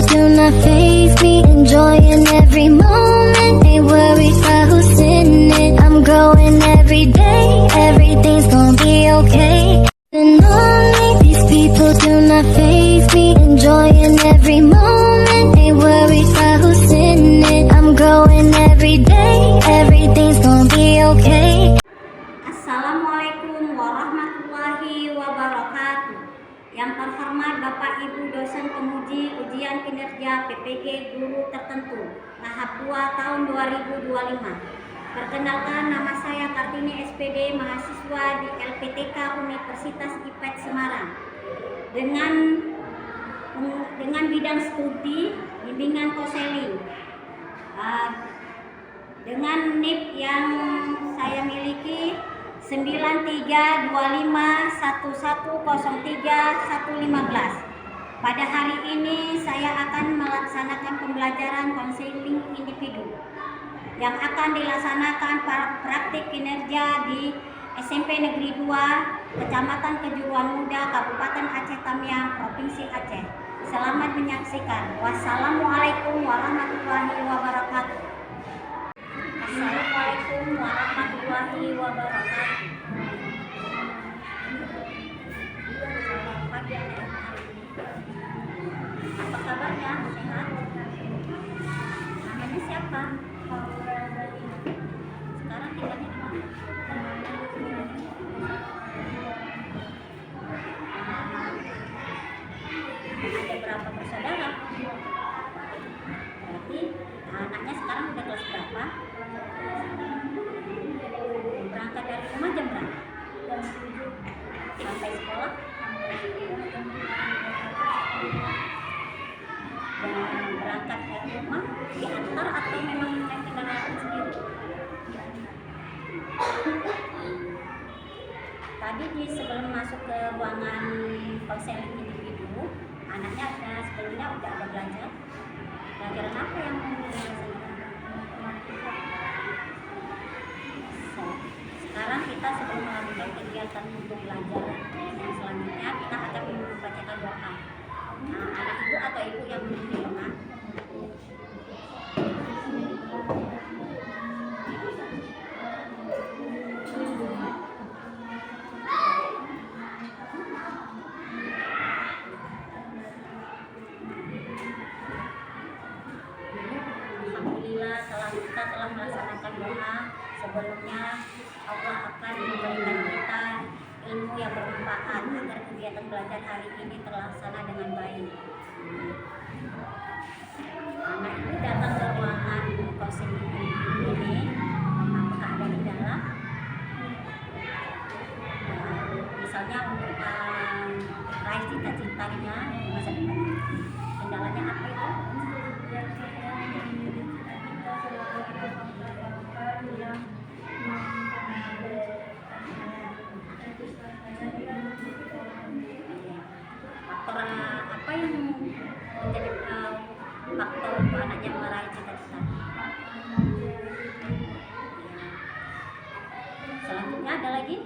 people do not faze me, enjoying every moment, ain't worried about who's in it. I'm growing every day, everything's gonna be okay. And only these people do not faze me, enjoying every moment, ain't worried about who's in it. I'm growing every day, everything's gonna be okay. Assalamualaikum warahmatullahi wabarakatuh. Yang terhormat Bapak Ibu dosen penguji ujian kinerja PPG guru tertentu tahap 2 tahun 2025. Perkenalkan, nama saya Kartini SPD, mahasiswa di LPTK Universitas IPET Semarang. Dengan bidang studi bimbingan konseling. Dengan NIP yang saya miliki 932511031115. Pada hari ini saya akan melaksanakan pembelajaran konseling individu yang akan dilaksanakan praktik kinerja di SMP Negeri 2 Kecamatan Kejuruan Muda, Kabupaten Aceh Tamiang, Provinsi Aceh. Selamat menyaksikan. Wassalamualaikum warahmatullahi wabarakatuh. Assalamualaikum warahmatullahi wabarakatuh. Selamat pagi anak-anak. Apa kabarnya? Sehat? Namanya siapa? Sekarang tinggalnya di mana? Ada berapa bersaudara? Berarti anaknya sekarang udah kelas berapa? Berangkat dari rumah jam berapa? Sampai sekolah? Dan berangkat dari rumah diantar atau memang naik kendaraan sendiri? Tadi sebelum masuk ke ruangan konseling individu, anaknya sebelumnya udah ada pelajaran apa yang mau dilaksanakan? Sekarang kita sebelum melakukan kegiatan untuk belajar yang selanjutnya, kita akan membacakan doa. Anak ibu atau ibu yang memiliki doa. Alhamdulillah kita telah melaksanakan doa. Sebelumnya Allah akan memberikan kita ilmu yang bermanfaat agar kegiatan belajar hari ini terlaksana dengan baik. Anak itu datang ke ruangan konseling ini, apakah ada di dalam? Misalnya untuk meraih cita-citanya di masa depan. Kendalanya apa itu? Faktor apa yang menjadi faktor untuk anaknya meraih cita-cita? Selanjutnya ada lagi.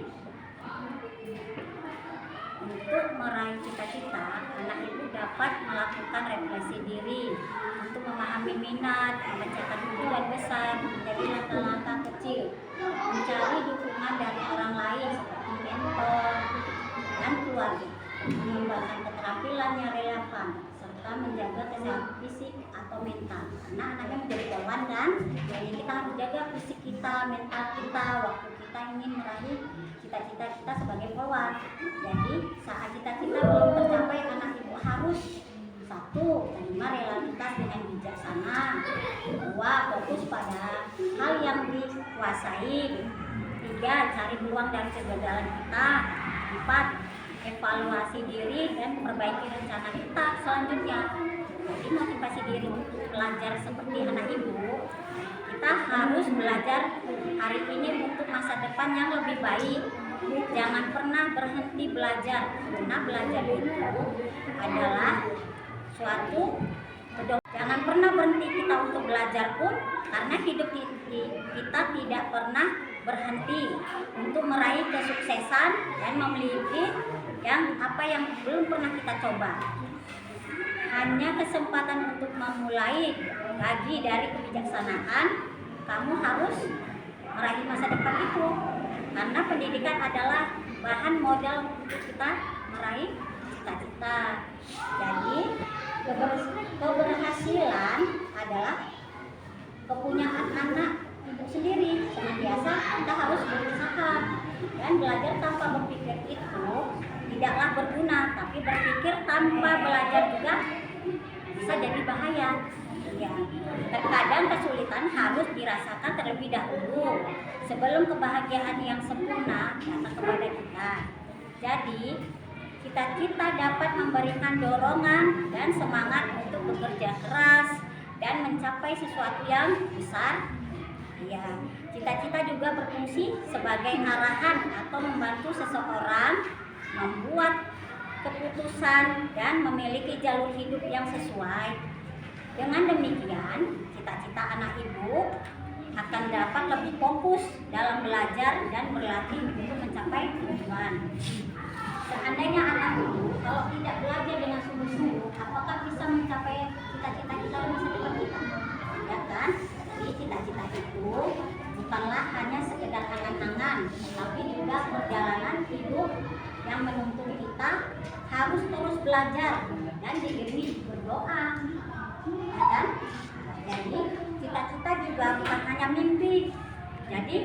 Untuk meraih cita-cita, anak itu dapat melakukan refleksi diri untuk memahami minat, memecahkan tujuan besar menjadi langkah-langkah kecil, mencari dukungan dari orang lain seperti mentor dan keluarga, mengembangkan keterampilan yang relevan, serta menjaga kesehatan fisik atau mental. Karena anaknya menjadi polwan kan, jadi kita harus jaga fisik kita, mental kita, waktu kita ingin meraih cita-cita kita sebagai polwan. Jadi saat cita-cita belum tercapai, anak ibu harus: 1. Terima realitas dengan bijaksana. 2. Fokus pada hal yang dikuasai. 3. Cari peluang dari kegagalan kita. 4. Evaluasi diri dan perbaiki rencana kita selanjutnya. Jadi motivasi diri untuk belajar seperti anak ibu, kita harus belajar hari ini untuk masa depan yang lebih baik. Jangan pernah berhenti belajar, karena belajar itu adalah suatu jangan pernah berhenti kita untuk belajar pun, karena hidup kita tidak pernah berhenti untuk meraih kesuksesan dan memiliki yang belum pernah kita coba. Minimnya kesempatan untuk memulai lagi dari kebijaksanaan, kamu harus meraih masa depan itu. Karena pendidikan adalah bahan modal untuk kita meraih cita-cita. Jadi keberhasilan adalah kepunyaan anak ibu sendiri. Senantiasa kita harus berusaha dan belajar tanpa berpikir itu tidaklah berguna, tapi berpikir tanpa belajar juga bisa jadi bahaya. Ya, terkadang kesulitan harus dirasakan terlebih dahulu sebelum kebahagiaan yang sempurna datang kepada kita. Jadi, cita-cita dapat memberikan dorongan dan semangat untuk bekerja keras dan mencapai sesuatu yang besar. Ya, cita-cita juga berfungsi sebagai arahan atau membantu seseorang membuat keputusan dan memiliki jalur hidup yang sesuai. Dengan demikian, cita-cita anak ibu akan dapat lebih fokus dalam belajar dan berlatih untuk mencapai tujuan. Seandainya anak ibu kalau tidak belajar dengan sungguh-sungguh, apakah bisa mencapai cita-cita kita di masa depan kita? Ya kan? Jadi cita-cita itu bukanlah hanya sekedar angan-angan, tapi juga perjalanan hidup yang menuntun kita harus terus belajar dan diiringi berdoa. Ya kan? Jadi cita-cita juga bukan hanya mimpi. Jadi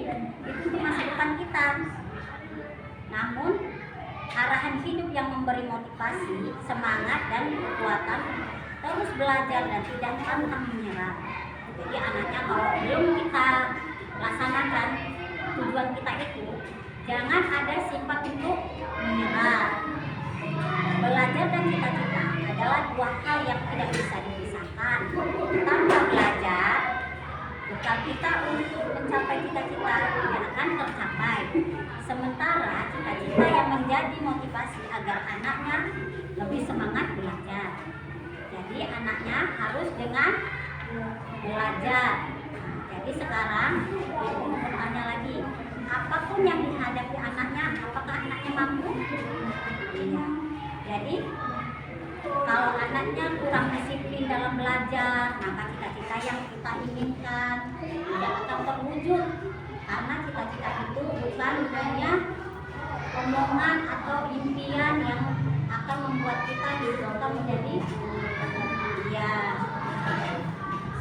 itu di masa depan kita. Namun arahan hidup yang memberi motivasi, semangat dan kekuatan terus belajar dan tidak pantang menyerah. Jadi anaknya kalau belum kita laksanakan tujuan kita itu, jangan ada sifat untuk menyerah. Belajar dan cita-cita adalah dua hal yang tidak bisa dipisahkan. Tanpa belajar, bekal kita untuk mencapai cita-cita tidak akan tercapai. Sementara cita-cita yang menjadi motivasi agar anaknya lebih semangat belajar. Jadi anaknya harus dengan belajar. Jadi sekarang ibu bertanya lagi, apapun yang dihadapi anaknya, apakah anaknya mampu? Iya. Jadi kalau anaknya kurang disiplin dalam belajar, maka cita-cita yang kita inginkan tidak akan terwujud. Karena cita-cita itu bukan hanya omongan atau impian yang akan membuat kita disebabkan menjadi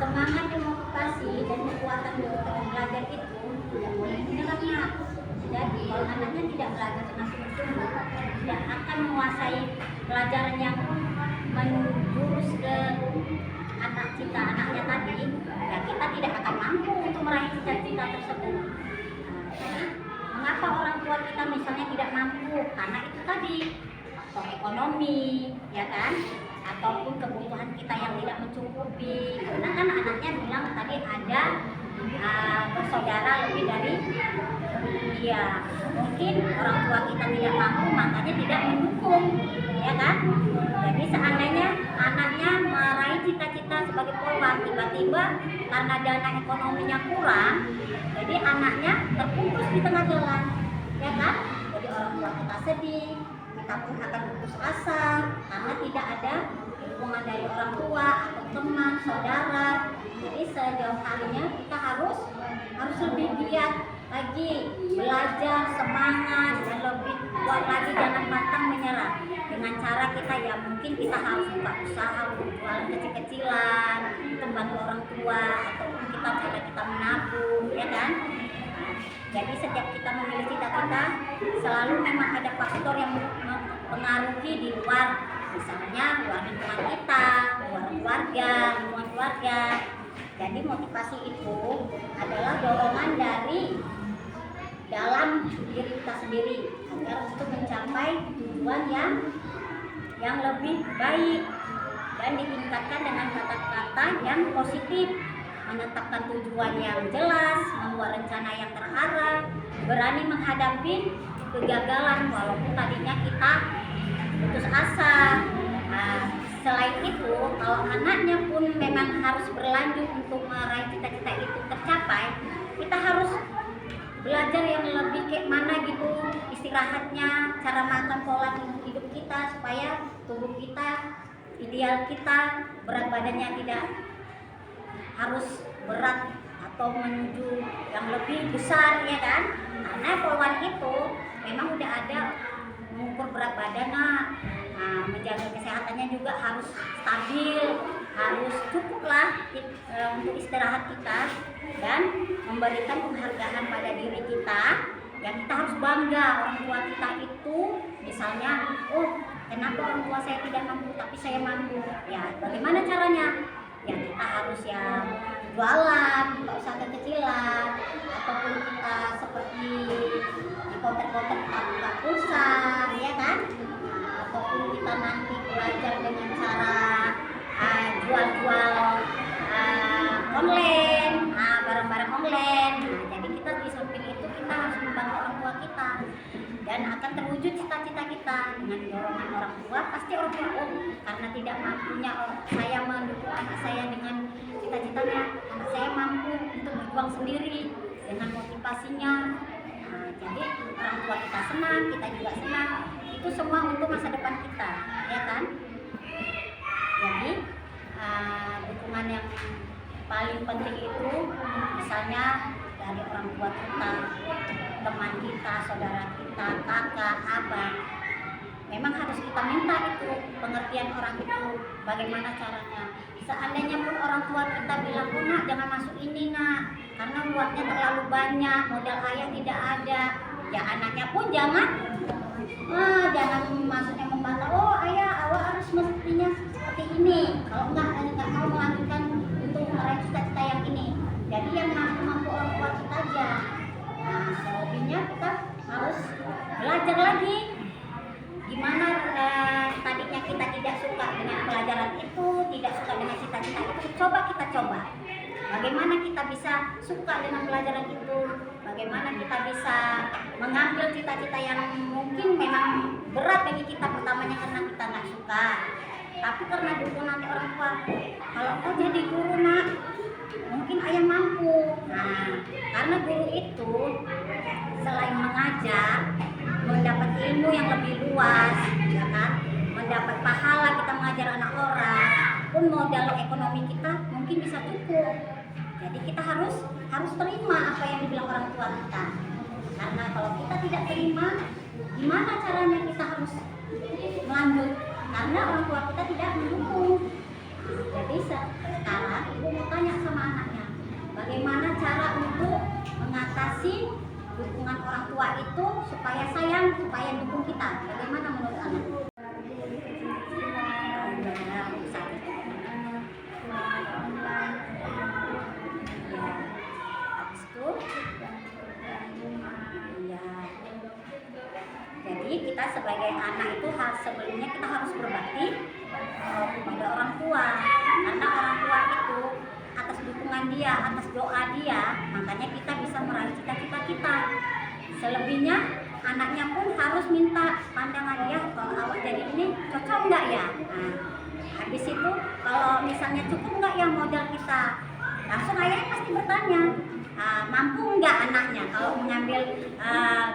semangat dan motivasi dan kekuatan dalam belajar itu tidak boleh menyerahnya. Jadi kalau anaknya tidak belajar dengan sungguh-sungguh, tidak akan menguasai pelajaran yang menjurus ke anaknya tadi, ya kita tidak akan mampu untuk meraih cita-cita tersebut. Jadi mengapa orang tua kita misalnya tidak mampu? Karena itu tadi faktor ekonomi, ya kan? Ataupun kebutuhan kita yang tidak mencukupi. Karena kan anaknya bilang tadi ada bersaudara lebih dari mungkin orang tua kita tidak mampu, makanya tidak mendukung, ya kan? Jadi seandainya anaknya meraih cita-cita sebagai polwan, tiba-tiba karena dana ekonominya kurang, jadi anaknya terputus di tengah jalan, ya kan? Jadi orang tua kita sedih, kita pun akan putus asa karena tidak ada dukungan dari orang tua atau teman, saudara. Jadi sejauh harinya kita harus lebih giat lagi, belajar, semangat, dan lebih kuat lagi, jangan pantang menyerah. Dengan cara kita mungkin kita harus buka usaha, jualan kecil-kecilan, membantu orang tua, ataupun kita menabung, ya kan? Jadi setiap kita memilih cita-cita, selalu memang ada faktor yang mempengaruhi di luar, misalnya luar lingkungan kita, luar keluarga, lingkungan keluarga. Jadi motivasi itu adalah dorongan dari dalam diri kita sendiri agar untuk mencapai tujuan yang lebih baik dan ditingkatkan dengan kata-kata yang positif, menetapkan tujuan yang jelas, membuat rencana yang terarah, berani menghadapi kegagalan walaupun tadinya kita putus asa. Selain itu, kalau anaknya pun memang harus berlanjut untuk meraih cita-cita itu tercapai, kita harus belajar yang lebih kayak mana gitu istirahatnya, cara makan, pola hidup kita supaya tubuh kita ideal kita berat badannya tidak harus berat atau menuju yang lebih besar, ya kan? Karena polwan itu memang udah ada mengukur berat badan. Menjaga kesehatannya juga harus stabil, harus cukup lah untuk istirahat kita dan memberikan penghargaan pada diri kita. Ya kita harus bangga orang tua kita itu, misalnya, oh kenapa orang tua saya tidak mampu tapi saya mampu. Ya bagaimana caranya? Ya kita harus ya jualan, buka usaha kecilan, ataupun kita seperti di konter-konter kita buka pulsa, ya kan? Ataupun kita nanti belajar dengan cara jual-jual online, barang-barang online. Jadi kita di samping itu kita harus membantu orang tua kita dan akan terwujud cita-cita kita dengan dorongan orang tua. Pasti orang tua, oh karena tidak mampunya saya mendukung anak saya dengan cita-citanya, anak saya mampu untuk berjuang sendiri dengan motivasinya. Jadi orang tua kita senang, kita juga senang. Itu semua untuk masa depan kita, ya kan? Jadi dukungan yang paling penting itu misalnya dari orang tua kita, teman kita, saudara kita, kakak, abang. Memang harus kita minta itu pengertian orang itu bagaimana caranya. Seandainya pun orang tua kita bilang, oh nak jangan masuk ini nak, karena luasnya terlalu banyak, modal ayah tidak ada. Ya anaknya pun jangan maksudnya membantah, oh ayah awak harus mestinya seperti ini, kalau enggak mau melanjutkan untuk meraih cita-cita yang ini. Jadi yang mampu orang tua kita aja. Selebihnya kita harus belajar lagi gimana tadinya kita tidak suka dengan pelajaran itu, tidak suka dengan cita-cita itu, coba kita coba bagaimana kita bisa suka dengan pelajaran itu, bagaimana kita bisa mengambil cita-cita yang mungkin memang berat bagi kita pertamanya karena kita nggak suka, tapi karena dukungan orang tua, kalau kau jadi guru nak mungkin ayah mampu. Karena guru itu selain mengajar, mendapat ilmu yang lebih luas, ya kan? Mendapat pahala kita mengajar anak orang, pun modal ekonomi kita mungkin bisa cukup. Jadi kita harus terima apa yang dibilang orang tua kita. Karena kalau kita tidak terima, gimana caranya kita harus melanjut? Karena orang tua kita tidak mendukung. Jadi sekarang ibu mau tanya sama anaknya, bagaimana cara untuk mengatasi dukungan orang tua itu supaya sayang, supaya dukung kita? Bagaimana menurut anak? Jadi kita sebagai anak itu sebelumnya kita harus berbakti kepada orang tua, karena orang tua itu atas dukungan dia, atas doa dia, makanya kita bisa meraih cita-cita kita. Selebihnya anaknya pun harus minta pandangan dia, kalau awak jadi ini cocok nggak ya? Habis itu kalau misalnya cukup nggak ya modal kita, langsung ayahnya pasti bertanya, mampu nggak anaknya kalau mengambil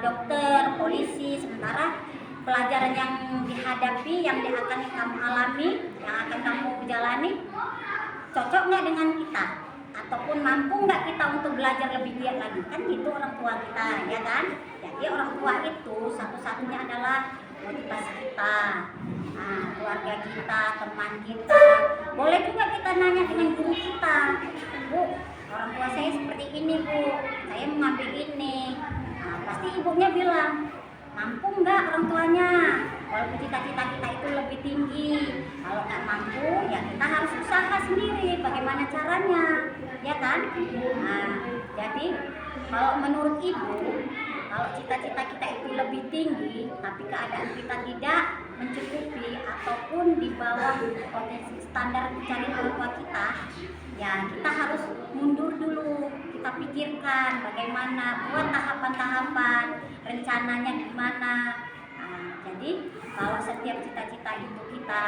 dokter, polisi, sementara pelajaran yang dihadapi, yang akan kamu alami, yang akan kamu jalani, cocok nggak dengan kita? Ataupun mampu nggak kita untuk belajar lebih giat lagi? Kan gitu orang tua kita, ya kan? Jadi orang tua itu satu-satunya adalah motivasi kita, keluarga kita, teman kita. Boleh juga kita nanya dengan guru kita, Bu, orang tua saya seperti ini Bu, saya mengambil ini. Pasti ibunya bilang, mampu nggak orang tuanya? Walaupun cita-cita kita itu lebih tinggi, kalau nggak mampu ya kita harus usaha sendiri. Bagaimana caranya, ya kan? Jadi kalau menurut ibu, kalau cita-cita kita itu lebih tinggi, tapi keadaan kita tidak mencukupi ataupun di bawah potensi standar pencarian orang tua kita, ya kita harus mundur dulu. Kita pikirkan bagaimana, buat tahapan-tahapan, rencananya gimana. Jadi kalau setiap cita-cita itu kita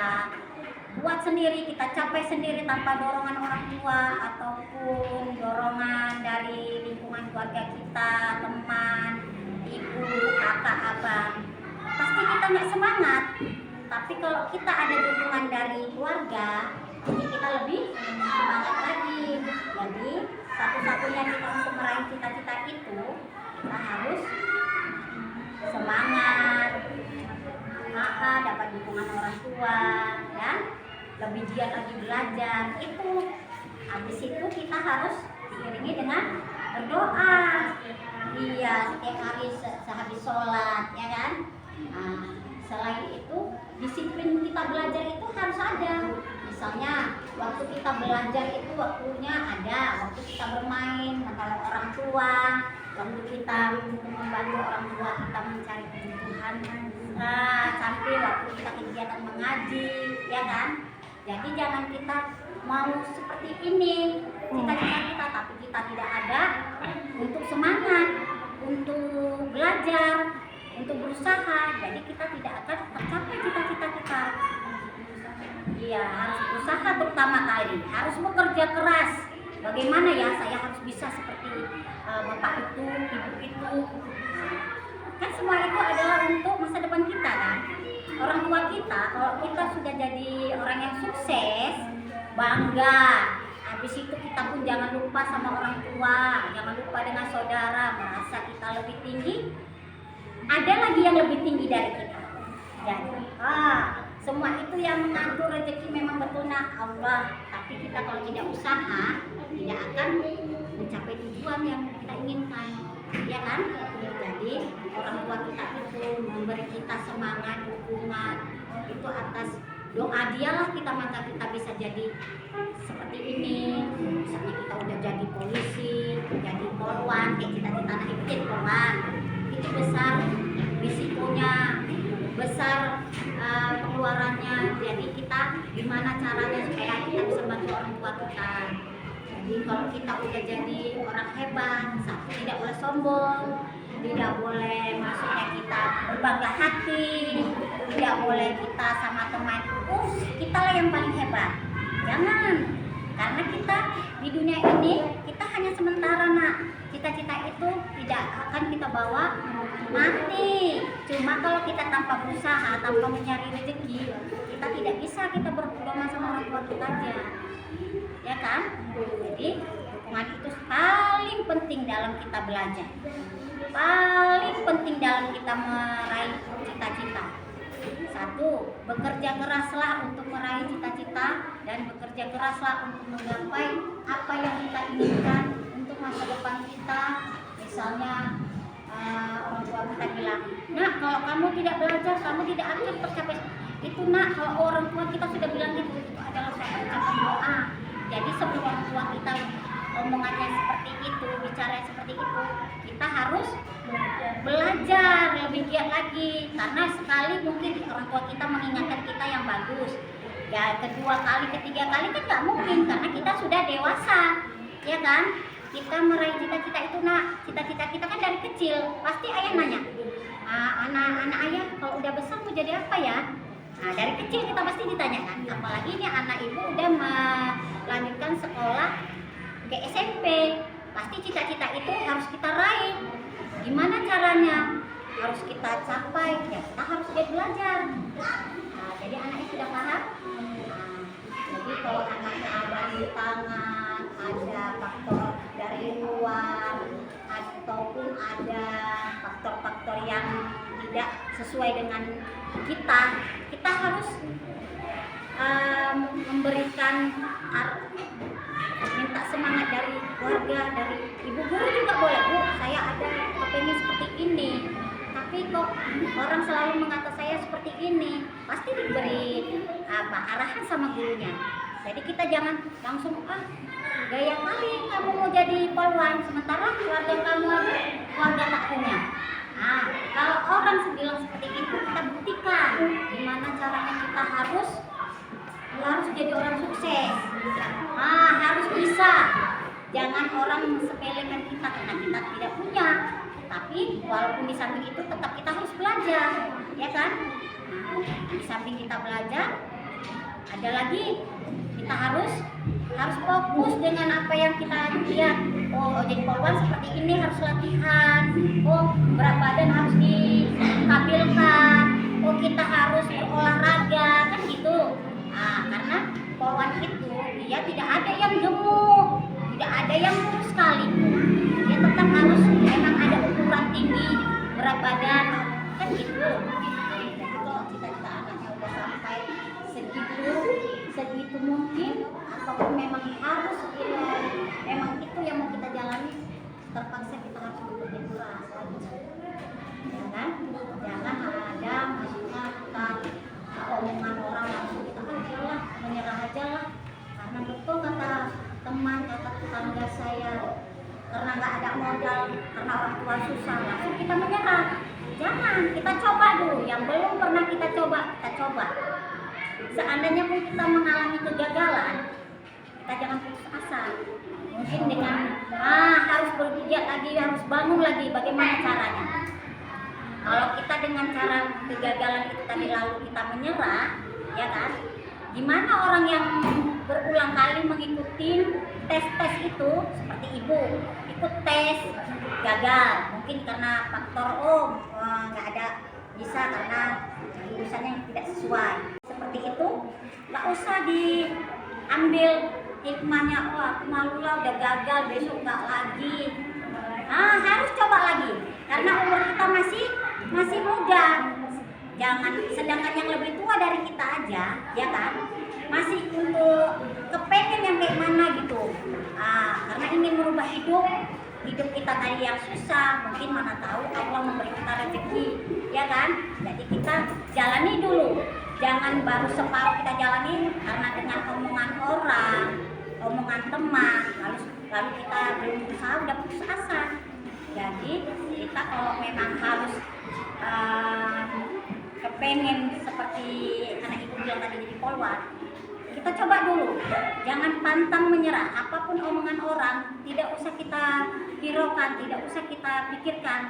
buat sendiri, kita capai sendiri tanpa dorongan orang tua ataupun dorongan dari lingkungan keluarga kita, teman, ibu, kakak, abang, pasti kita nggak semangat. Tapi kalau kita ada dukungan dari keluarga, pasti kita lebih semangat lagi. Jadi satu-satunya kita untuk meraih cita-cita itu, kita harus semangat, dapat dukungan orang tua, dan lebih giat lagi belajar. Itu habis itu kita harus diiringi dengan berdoa. Iya, setiap hari sehabis sholat, ya kan? Nah, selain itu disiplin kita belajar itu harus ada. Misalnya waktu kita belajar itu waktunya ada, waktu kita bermain, kalau orang tua, waktu kita membantu orang tua kita mencari kebutuhan, sampai waktu kita kegiatan mengaji, ya kan? Jadi jangan kita mau seperti ini cita-cita kita, tapi kita tidak ada untuk semangat, untuk belajar, untuk berusaha. Jadi kita tidak akan tercapai cita-cita kita. Iya, harus berusaha pertama kali, harus bekerja keras. Bagaimana ya saya harus bisa seperti bapak itu, ibu itu. Kan semua itu adalah untuk masa depan kita kan. Orang tua kita, kalau kita sudah jadi orang yang sukses, bangga. Habis itu kita pun jangan lupa sama orang tua, jangan lupa dengan saudara, merasa kita lebih tinggi. Ada lagi yang lebih tinggi dari kita. Jadi, semua itu yang mengatur rezeki memang betulnya Allah. Tapi kita kalau tidak usaha, tidak akan mencapai tujuan yang kita inginkan, ya kan? Jadi orang tua kita itu memberi kita semangat, dukungan, itu atas doa dialah kita maka kita bisa jadi seperti ini. Misalnya kita udah jadi polisi, jadi polwan, kayak cita-cita anak itu jadi polwan, itu besar risikonya, besar pengeluarannya. Jadi kita gimana caranya supaya kita bisa bantu orang tua kita. Jadi kalau kita udah jadi orang hebat, satu tidak boleh sombong, tidak boleh maksudnya kita berbangga hati, tidak boleh kita sama teman kita lah yang paling hebat. Jangan, karena kita di dunia ini kita hanya sementara nak. Cita-cita itu tidak akan kita bawa mati. Cuma kalau kita tanpa berusaha, tanpa mencari rezeki, kita tidak bisa kita berpedoman sama orang tua kita aja, ya kan? Jadi dukungan itu paling penting dalam kita belajar, paling penting dalam kita meraih cita-cita. Satu, bekerja keraslah untuk meraih cita-cita dan bekerja keraslah untuk menggapai apa yang kita inginkan untuk masa depan kita. Misalnya orang tua kita bilang, nak kalau kamu tidak belajar kamu tidak akan tercapai itu nak. Kalau orang tua kita sudah bilang itu adalah suatu ucapan doa. Jadi sebelum orang tua kita omongannya seperti itu, bicara seperti itu, kita harus belajar lebih giat lagi. Karena sekali mungkin orang tua kita mengingatkan kita yang bagus, ya kedua kali, ketiga kali kan nggak mungkin karena kita sudah dewasa, ya kan? Kita meraih cita-cita itu nak, cita-cita kita kan dari kecil. Pasti ayah nanya, anak ayah kalau udah besar mau jadi apa ya? Nah dari kecil kita pasti ditanyakan. Apalagi ini anak ibu udah melanjutkan sekolah ke SMP, pasti cita-cita itu harus kita raih. Gimana caranya? Harus kita capai, ya kita harus giat belajar. Nah, jadi anaknya sudah paham. Jadi kalau anaknya ada di tangan, ada faktor dari luar, ataupun ada faktor-faktor yang tidak sesuai dengan kita, kita harus memberikan minta semangat dari keluarga, dari ibu guru juga boleh. Bu, saya ada kepengen seperti ini, tapi kok orang selalu mengata saya seperti ini. Pasti diberi arahan sama gurunya. Jadi kita jangan langsung gaya kali kamu mau jadi polwan, sementara keluarga kamu aja keluarga tak punya. Nah, kalau orang bilang seperti itu, kita buktikan gimana caranya kita harus jadi orang sukses. Harus bisa. Jangan orang mensepelekan kita karena kita tidak punya. Tapi walaupun di samping itu tetap kita harus belajar, ya kan? Di samping kita belajar, ada lagi kita harus fokus dengan apa yang kita lihat. Oh, jadi polwan seperti ini harus latihan. Oh, berat badan harus ditampilkan. oh kita harus berolahraga kan gitu. Karena polwan itu dia tidak ada yang gemuk, tidak ada yang kurus sekali, dia tetap harus memang ada ukuran tinggi berat badan kan gitu. Jadi kalau cita-cita anaknya udah sampai segitu mungkin, ataupun memang harus memang itu yang mau kita jalani, terpaksa kita harus bekerja keras. Jangan ada maksudnya kita omongan orang langsung kita aja lah, menyerah aja lah. Karena betul kata teman, kata tetangga saya, karena nggak ada modal, karena orang tua susah, langsung kita menyerah. Jangan, kita coba dulu. Yang belum pernah kita coba, kita coba. Seandainya pun kita mengalami kegagalan, kita jangan putus asa. Mungkin dengan harus bergiat lagi, harus bangun lagi. Bagaimana caranya? Kalau kita dengan cara kegagalan itu tadi lalu kita menyerah, ya kan? Gimana orang yang berulang kali mengikuti tes-tes itu, seperti ibu ikut tes gagal, mungkin karena faktor nggak ada bisa karena jurusannya yang tidak sesuai. Seperti itu, nggak usah diambil hikmahnya. Aku malu lah udah gagal, besok nggak lagi. Harus coba lagi karena umur kita masih muda. Jangan, sedangkan yang lebih tua dari kita aja, ya kan, masih untuk kepengen yang kayak mana gitu. Karena ingin merubah hidup kita tadi yang susah, mungkin mana tahu Allah memberi kita rezeki, ya kan. Jadi kita jalani dulu, jangan baru separuh kita jalani karena dengan omongan orang, omongan teman, lalu kita belum berusaha udah putus asa. Jadi kita kalau memang harus kepengen seperti anak ibu bilang tadi jadi polwan, kita coba dulu, jangan pantang menyerah. Apapun omongan orang tidak usah kita hiraukan, tidak usah kita pikirkan.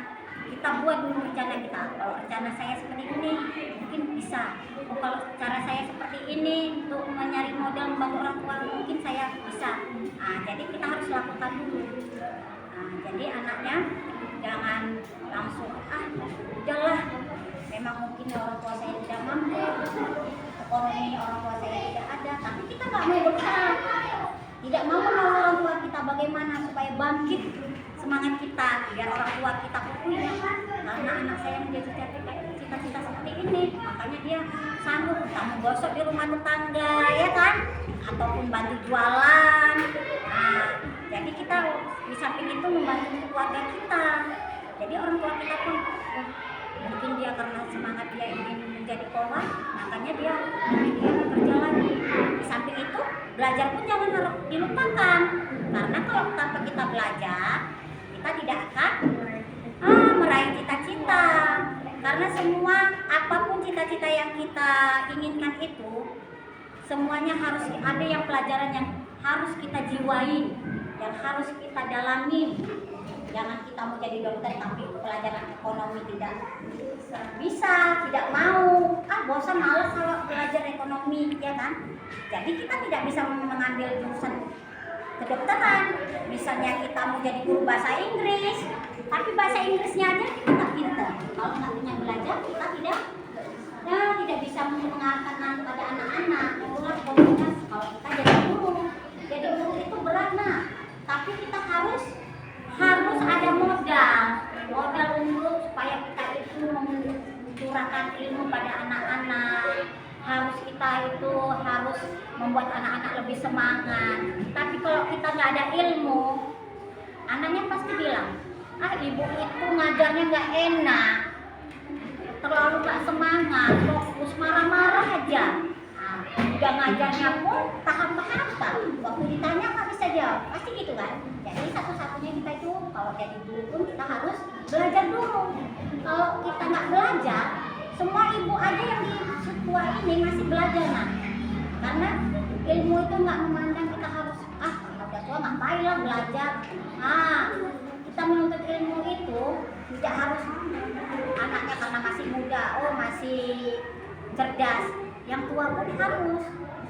Kita buat dulu rencana kita. Kalau rencana saya seperti ini mungkin bisa, kalau cara saya seperti ini untuk mencari modal membantu orang tua mungkin saya bisa. Jadi kita harus lakukan dulu. Jadi anaknya jangan langsung udahlah, memang mungkin orang tua saya tidak mampu, ekonomi orang tua saya tidak ada, tapi kita nggak mau berusaha, tidak mau menolong orang tua kita. Bagaimana supaya bangkit semangat kita biar orang tua kita punya, karena anak saya menjadi cita-cita seperti ini, makanya dia sanggup kamu gosok di rumah tetangga, ya kan, ataupun bantu jualan. Jadi kita di samping itu membantu keluarga kita. Jadi orang tua kita pun mungkin dia karena semangat dia ingin menjadi polwan, makanya dia bekerja lagi. Di samping itu belajar pun jangan dilupakan, karena kalau tanpa kita belajar kita tidak akan meraih cita-cita. Karena semua apapun cita-cita yang kita inginkan itu semuanya harus ada yang pelajaran yang harus kita jiwai, yang harus kita dalami. Jangan kita mau jadi dokter tapi pelajaran ekonomi tidak bisa, tidak mau, bosan, malas kalau belajar ekonomi, ya kan. Jadi kita tidak bisa mengambil jurusan kedokteran. Misalnya kita mau jadi guru bahasa Inggris, tapi bahasa Inggrisnya aja kita nggak pintar. Kalau nggak punya belajar, kita tidak bisa mengarahkan pada anak-anak. Itulah komunitas kalau kita jadi guru. Jadi guru itu berat, tapi kita harus ada modal untuk supaya kita itu mencurahkan ilmu pada anak-anak. Kita harus membuat anak-anak lebih semangat. Tapi kalau kita nggak ada ilmu, anaknya pasti bilang, ibu itu ngajarnya nggak enak, terlalu nggak semangat, fokus marah-marah aja. Udah ngajarnya pun tahap-tahap, waktu ditanya nggak bisa jawab, pasti gitu kan. Jadi satu-satunya kita itu kalau jadi guru pun kita harus belajar dulu. Kalau kita nggak belajar, semua ibu aja yang di tua ini masih belajar, karena ilmu itu nggak memandang kita harus udah tua ngapain lah belajar. Kita menuntut ilmu itu tidak harus anaknya karena masih muda, masih cerdas. Yang tua pun harus,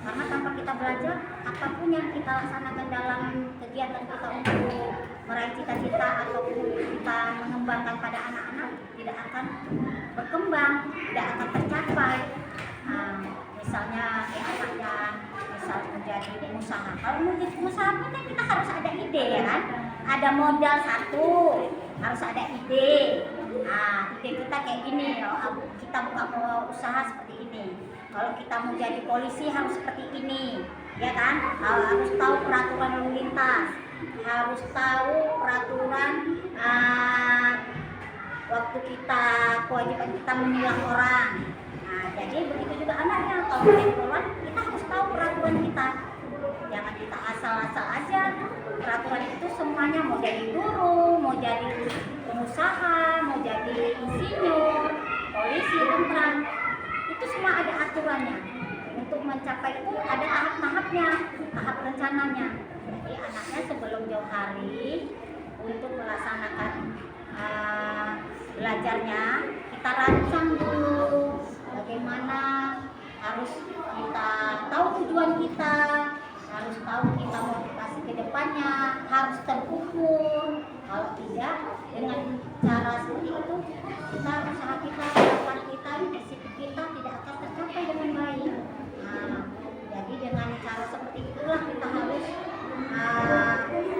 karena tanpa kita belajar, apapun yang kita laksanakan dalam kegiatan kita untuk meraih cita-cita ataupun kita mengembangkan pada anak-anak tidak akan berkembang, tidak akan tercapai. Misalnya kayak anaknya misal menjadi pengusaha. Kalau mau jadi pengusaha kan kita harus ada ide ya kan, ada modal satu, harus ada ide. Ide kita kayak gini, kita buka usaha seperti ini. Kalau kita mau jadi polisi harus seperti ini, ya kan? Harus tahu peraturan lalu lintas, harus tahu peraturan waktu kita kewajiban kita menilang orang. Jadi begitu juga anaknya, kalau menjadi polwan kita harus tahu peraturan kita. Jangan kita asal-asal aja. Peraturan itu semuanya, mau jadi guru, mau jadi pengusaha, mau jadi insinyur, polisi, tentara, itu semua ada aturannya. Untuk mencapai itu ada tahap-tahapnya, tahap rencananya. Jadi anaknya sebelum jauh hari untuk melaksanakan belajarnya, kita rancang dulu bagaimana, harus kita tahu tujuan kita, harus tahu kita motivasi ke depannya, harus terukur. Kalau tidak, dengan cara seperti itu kita usaha kita, harapan kita, resiko kita tidak akan tercapai dengan baik. Jadi dengan cara seperti itulah kita harus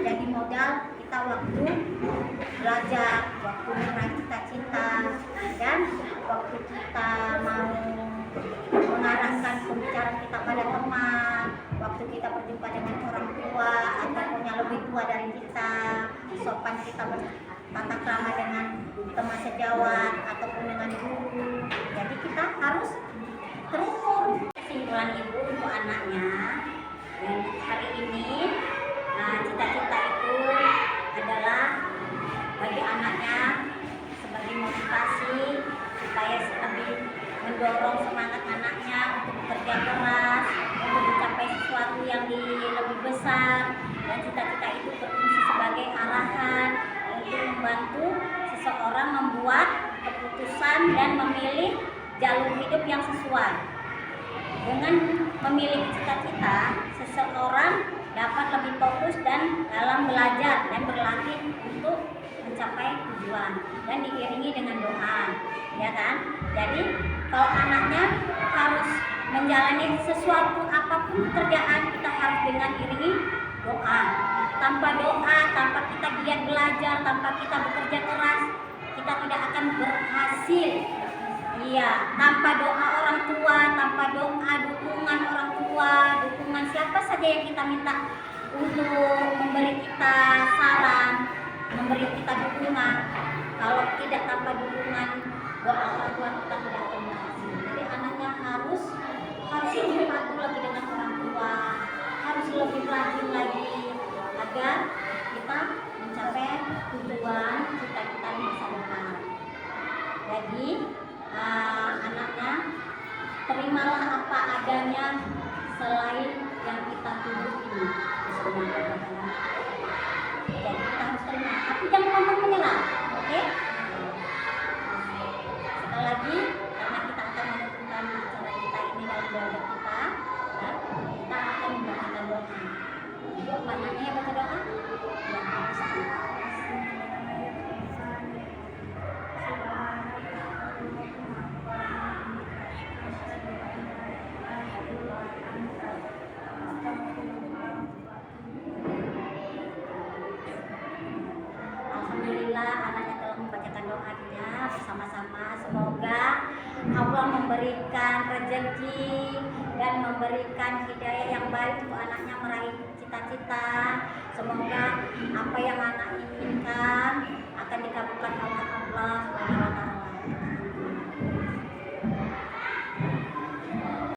jadi modal kita waktu belajar, waktu meraih cita-cita, dan waktu kita mau mengarahkan pembicaraan kita pada teman, waktu kita berjumpa dengan orang tua ataupun yang lebih tua dari kita, sopan kita bertata krama dengan teman sejawat ataupun dengan guru. Jadi kita harus terukur. Kesimpulan ibu untuk anaknya, dan hari ini cita-cita itu adalah bagi anaknya sebagai motivasi supaya lebih mendorong semangat anaknya untuk bekerja keras, untuk mencapai sesuatu yang lebih besar, dan cita-cita itu berfungsi sebagai arahan untuk membantu seseorang membuat keputusan dan memilih jalur hidup yang sesuai. Dengan memiliki cita-cita, seseorang dapat lebih fokus dan dalam belajar dan berlatih untuk mencapai tujuan, dan diiringi dengan doa, ya kan? Jadi kalau anaknya harus menjalani sesuatu apapun pekerjaan, kita harus dengan iringi doa. Tanpa doa, tanpa kita giat belajar, tanpa kita bekerja keras, kita tidak akan berhasil. Iya, tanpa doa orang tua, tanpa doa dukungan orang tua, dukungan siapa saja yang kita minta untuk memberi kita saran, memberi kita dukungan, kalau tidak tanpa dukungan doa orang tua kita tidak akan berhasil. Jadi anaknya harus lebih patuh lagi dengan orang tua, harus lebih rajin lagi agar kita mencapai tujuan cita-cita di masa depan. Jadi anaknya terimalah apa adanya selain yang kita tuju ini. Jadi kita harus terima, tapi jangan pantang menyerah, oke? Sekali lagi, karena kita akan menentukan acara kita ini dalam doa kita, ya, kita akan membacakan doa. Ibu, anaknya ya baca doa? Ya, bisa. Alhamdulillah anaknya telah membacakan doanya bersama-sama. Semoga Allah memberikan rezeki dan memberikan hidayah yang baik untuk anaknya meraih cita-cita. Semoga apa yang anak inginkan